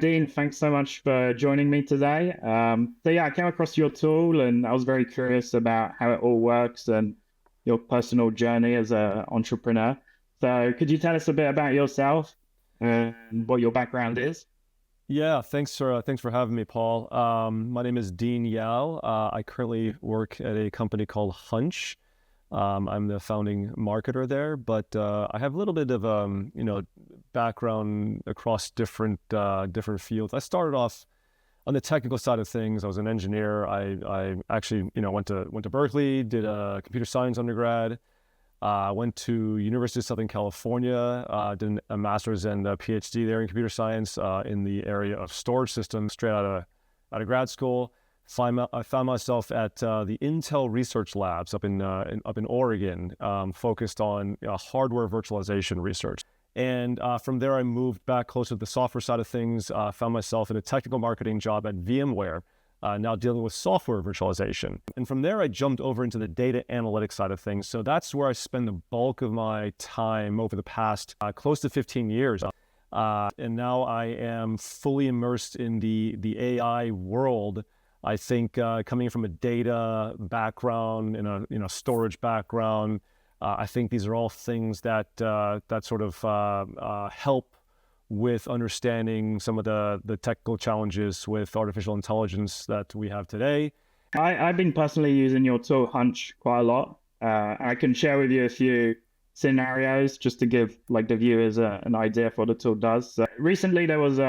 Dean. Thanks so much for joining me today. I came across your tool and I was very curious about how it all works and your personal journey as an entrepreneur. So could you tell us a bit about yourself and what your background is? Yeah, thanks for having me, Paul. My name is Dean Yao. I currently work at a company called Hunch. I'm the founding marketer there, but I have a little bit of background across different fields. I started off on the technical side of things. I was an engineer. I actually went to Berkeley, did a computer science undergrad. Went to University of Southern California, did a master's and a PhD there in computer science in the area of storage systems straight out of grad school. I found myself at the Intel Research Labs up in Oregon, focused on hardware virtualization research. And from there, I moved back closer to the software side of things, found myself in a technical marketing job at VMware, now dealing with software virtualization. And from there, I jumped over into the data analytics side of things. So that's where I spend the bulk of my time over the past close to 15 years. And now I am fully immersed in the AI world. I think coming from a data background and a storage background, I think these are all things that sort of help with understanding some of the technical challenges with artificial intelligence that we have today. I've been personally using your tool Hunch quite a lot. I can share with you a few scenarios just to give like the viewers an idea of what the tool does. So recently there was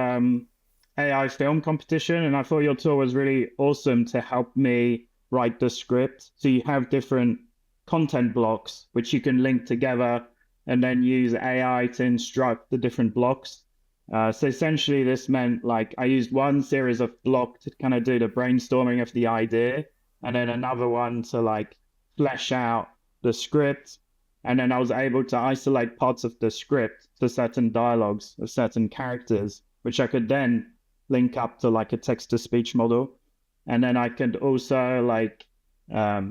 AI film competition, and I thought your tool was really awesome to help me write the script. So you have different content blocks which you can link together and then use AI to instruct the different blocks. So essentially this meant like I used one series of block to kind of do the brainstorming of the idea, and then another one to like flesh out the script. And then I was able to isolate parts of the script to certain dialogues or certain characters, which I could then link up to like a text-to-speech model. And then I could also like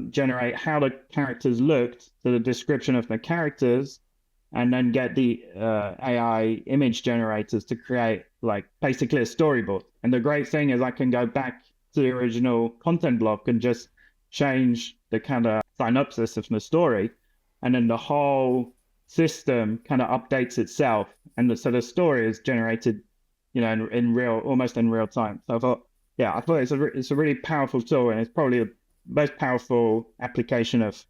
generate how the characters looked to the description of the characters, and then get the AI image generators to create like basically a storyboard. And the great thing is I can go back to the original content block and just change the kind of synopsis of the story. And then the whole system kind of updates itself. And so the story is generated, almost in real time. So I thought it's a really powerful tool, and it's probably the most powerful application of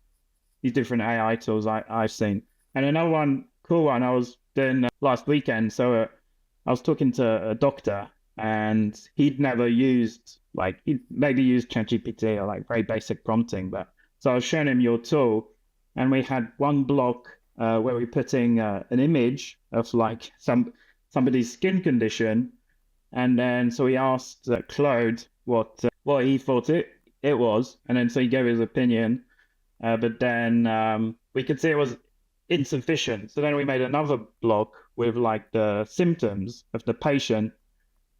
these different AI tools I've seen. And another cool one I was doing last weekend. So I was talking to a doctor, and he'd never used, he'd maybe used ChatGPT or like very basic prompting. But so I was showing him your tool, and we had one block where we're putting an image of like somebody's skin condition. And then so he asked Claude what he thought it was. And then so he gave his opinion. But then we could see it was insufficient. So then we made another block with like the symptoms of the patient,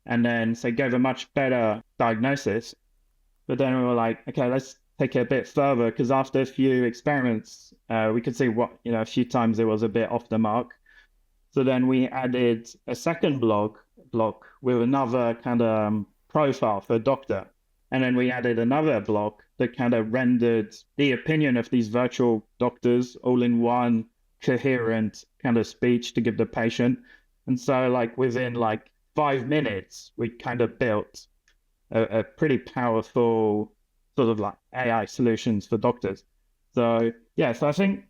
and then so gave a much better diagnosis. But then we were like, okay, let's take it a bit further, because after a few experiments, we could see a few times it was a bit off the mark. So then we added a second block with another kind of profile for a doctor. And then we added another block that kind of rendered the opinion of these virtual doctors all in one coherent kind of speech to give the patient. And so like within like 5 minutes, we kind of built a pretty powerful sort of like AI solutions for doctors. So so I think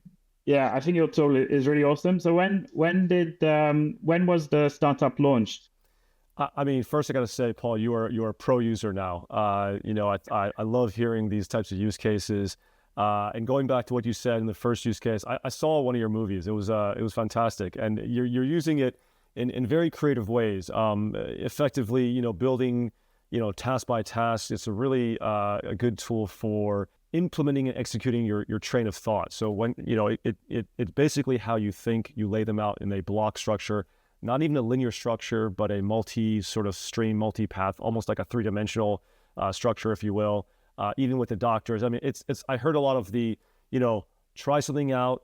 your tool is really awesome. So when was the startup launched? I mean, first I got to say, Paul, you're a pro user now. I love hearing these types of use cases. And going back to what you said in the first use case, I saw one of your movies. It was fantastic, and you're using it in very creative ways. Effectively, building, task by task. It's a really a good tool for implementing and executing your train of thought. So when it's basically how you think. You lay them out in a block structure, not even a linear structure, but a multi-path, almost like a three-dimensional structure, if you will. Even with the doctors, I mean, I heard a lot of the, try something out,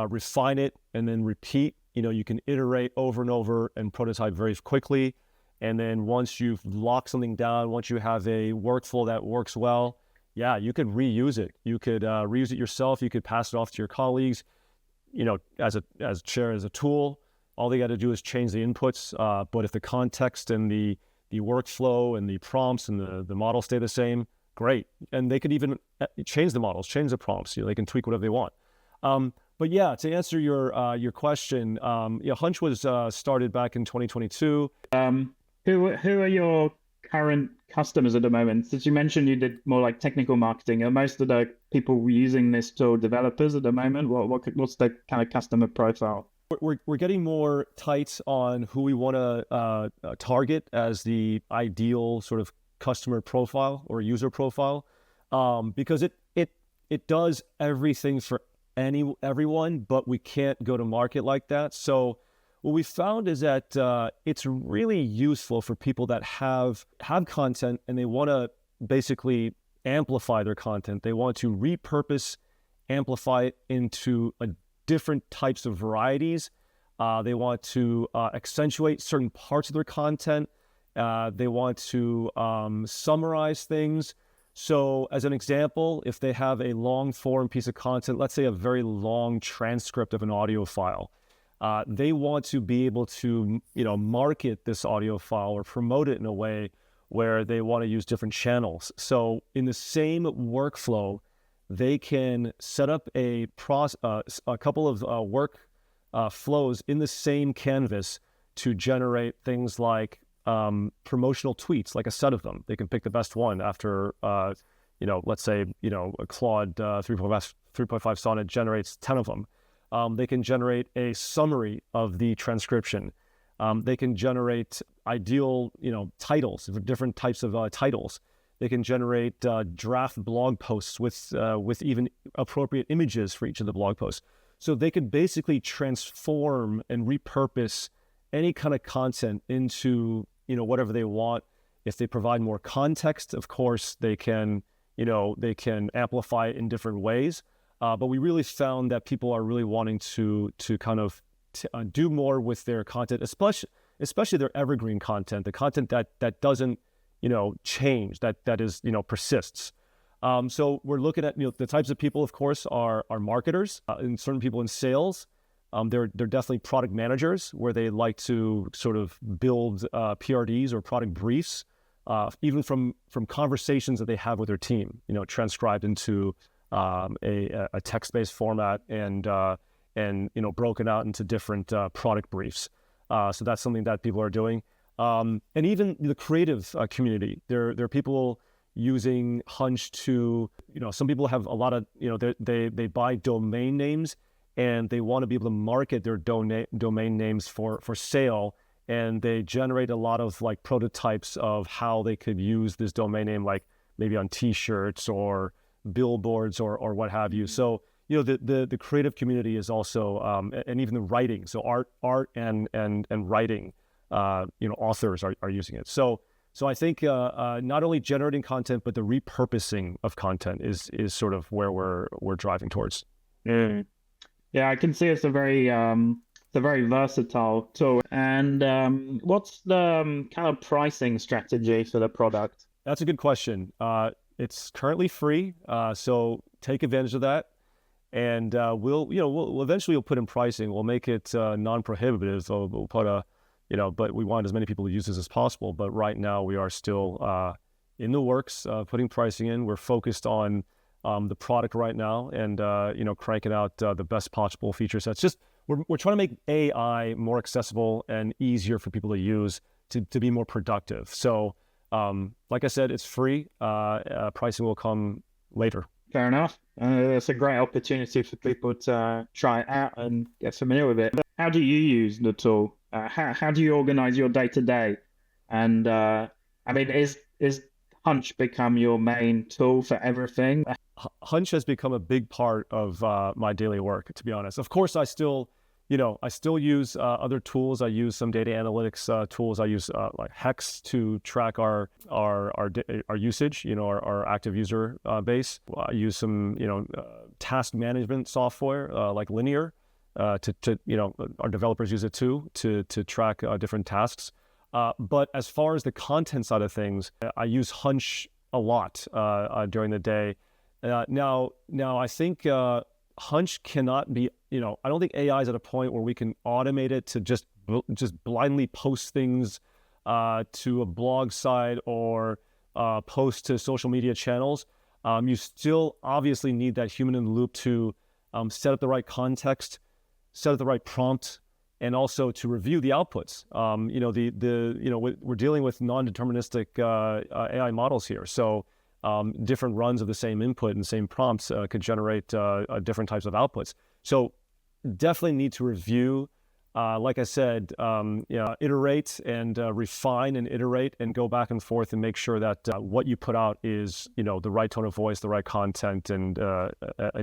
refine it, and then repeat. You can iterate over and over and prototype very quickly. And then once you've locked something down, once you have a workflow that works well, yeah, you could reuse it. You could reuse it yourself. You could pass it off to your colleagues, as a tool. All they got to do is change the inputs. But if the context and the workflow and the prompts and the models stay the same, great. And they could even change the models, change the prompts. They can tweak whatever they want. But yeah, to answer your question, Hunch was started back in 2022. Who are your current customers at the moment? Since you mentioned you did more like technical marketing, are most of the people using this tool developers at the moment? What's the kind of customer profile? We're getting more tight on who we want to target as the ideal sort of customer profile or user profile, because it does everything for everyone, but we can't go to market like that. So what we found is that it's really useful for people that have content and they want to basically amplify their content. They want to repurpose, amplify it into different types of varieties. They want to accentuate certain parts of their content. They want to summarize things. So as an example, if they have a long form piece of content, let's say a very long transcript of an audio file, they want to be able to, market this audio file or promote it in a way where they want to use different channels. So in the same workflow, they can set up a couple of work flows in the same canvas to generate things like promotional tweets, like a set of them. They can pick the best one after, let's say, a Claude 3.5 Sonnet generates 10 of them. They can generate a summary of the transcription. They can generate ideal, titles, different types of titles. They can generate draft blog posts with even appropriate images for each of the blog posts. So they can basically transform and repurpose any kind of content into, whatever they want. If they provide more context, of course, they can amplify it in different ways. But we really found that people are really wanting to kind of do more with their content, especially their evergreen content, the content that doesn't, change, that is, persists. So we're looking at, the types of people, of course, are marketers and certain people in sales. They're definitely product managers where they like to sort of build PRDs or product briefs, even from conversations that they have with their team, transcribed into a text-based format and broken out into different product briefs. So that's something that people are doing. And even the creative community, there are people using Hunch to, some people have a lot of, they buy domain names and they want to be able to market their domain names for sale. And they generate a lot of like prototypes of how they could use this domain name, like maybe on t-shirts or billboards or what have you. So, the creative community is also, and even the writing. So art and writing, authors are using it. So I think not only generating content, but the repurposing of content is sort of where we're driving towards. Yeah, I can see it's a very versatile tool. And what's the kind of pricing strategy for the product? That's a good question. It's currently free, so take advantage of that. And we'll eventually put in pricing. We'll make it non-prohibitive. So we'll put but we want as many people to use this as possible. But right now we are still in the works, putting pricing in. We're focused on the product right now and cranking out the best possible feature sets. Just we're trying to make AI more accessible and easier for people to use to be more productive. So like I said, it's free. Pricing will come later. Fair enough. It's a great opportunity for people to try it out and get familiar with it. But how do you use the tool? How do you organize your day-to-day? And is Hunch become your main tool for everything? Hunch has become a big part of my daily work, to be honest. Of course, I still use other tools. I use some data analytics tools. I use like Hex to track our usage, our active user base. I use some, task management software like Linear to our developers use it too to track different tasks. But as far as the content side of things, I use Hunch a lot during the day. Now I think Hunch cannot be, I don't think AI is at a point where we can automate it to just blindly post things to a blog site or post to social media channels. You still obviously need that human in the loop to set up the right context, set up the right prompt, and also to review the outputs. We're dealing with non-deterministic AI models here, so different runs of the same input and same prompts could generate different types of outputs. So definitely need to review. Like I said, iterate and refine and iterate and go back and forth and make sure that what you put out is, the right tone of voice, the right content, and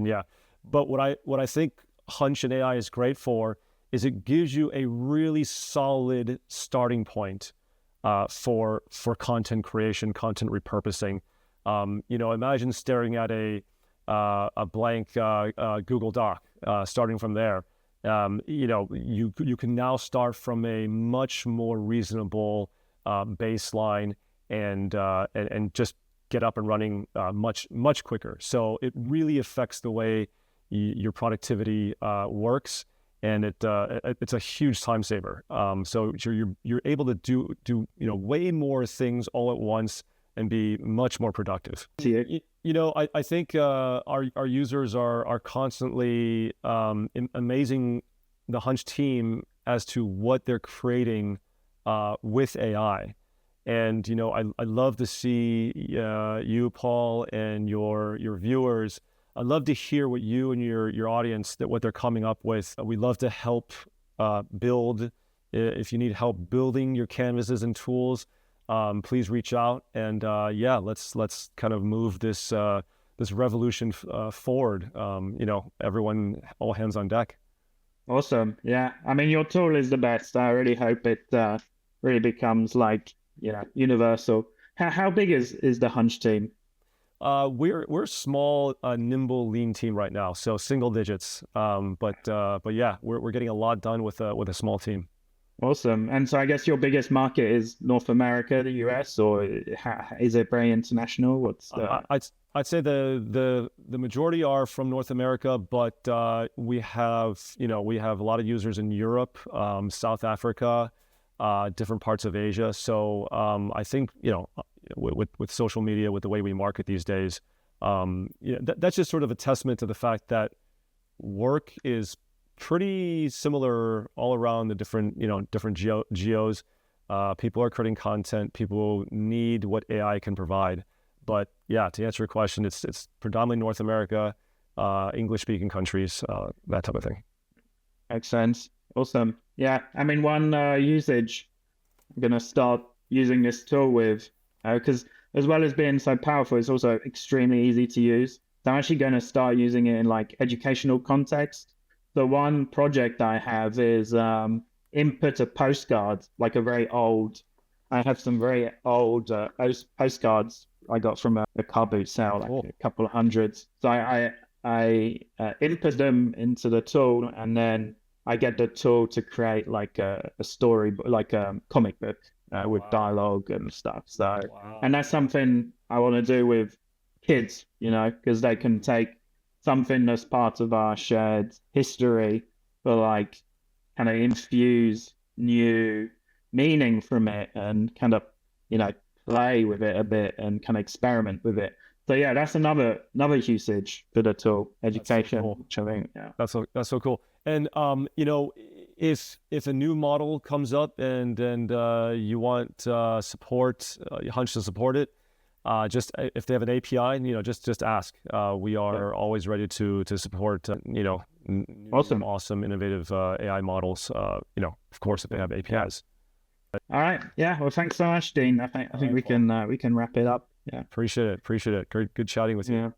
yeah. But what I think Hunch and AI is great for is it gives you a really solid starting point for content creation, content repurposing. Imagine staring at a blank Google Doc, starting from there. You can now start from a much more reasonable baseline and just get up and running much quicker. So it really affects the way your productivity works, and it's a huge time saver. So you're able to do way more things all at once and be much more productive. I think our users are constantly amazing the Hunch team as to what they're creating with AI. And I love to see you, Paul, and your viewers. I'd love to hear what you and your audience, what they're coming up with. We love to help build. If you need help building your canvases and tools, please reach out, and let's kind of move this revolution forward. Everyone, all hands on deck. Awesome. Yeah, I mean, your tool is the best. I really hope it really becomes universal. How big is the Hunch team? We're a small, nimble, lean team right now, so single digits. But yeah, we're getting a lot done with a small team. Awesome. And so I guess your biggest market is North America, the US, or is it very international? What's I'd say the majority are from North America, but we have a lot of users in Europe, South Africa, different parts of Asia. So I think with social media, with the way we market these days, that's just sort of a testament to the fact that work is pretty similar all around the different geos. People are creating content. People need what AI can provide. But yeah, to answer your question, it's predominantly North America, English-speaking countries, that type of thing. Makes sense. Awesome. Yeah, I mean, one usage I'm gonna start using this tool with, because as well as being so powerful, it's also extremely easy to use. So I'm actually going to start using it in educational context. The one project I have is input a postcard, I have some very old postcards I got from a car boot sale, a couple of hundreds. So I input them into the tool, and then I get the tool to create a story, a comic book with dialogue and stuff. So, and that's something I want to do with kids, because they can take something that's part of our shared history, but kind of infuse new meaning from it and kind of, play with it a bit and kind of experiment with it. So yeah, that's another usage for the tool, education. That's so cool. Which I think, yeah. That's so cool. And if a new model comes up and you want support, Hunch to support it, just if they have an API, just ask. We are always ready to support awesome innovative AI models. Of course, if they have APIs. All right. Yeah. Well, thanks so much, Dean. I think we can wrap it up. Yeah. Appreciate it. Good chatting with you. Yeah.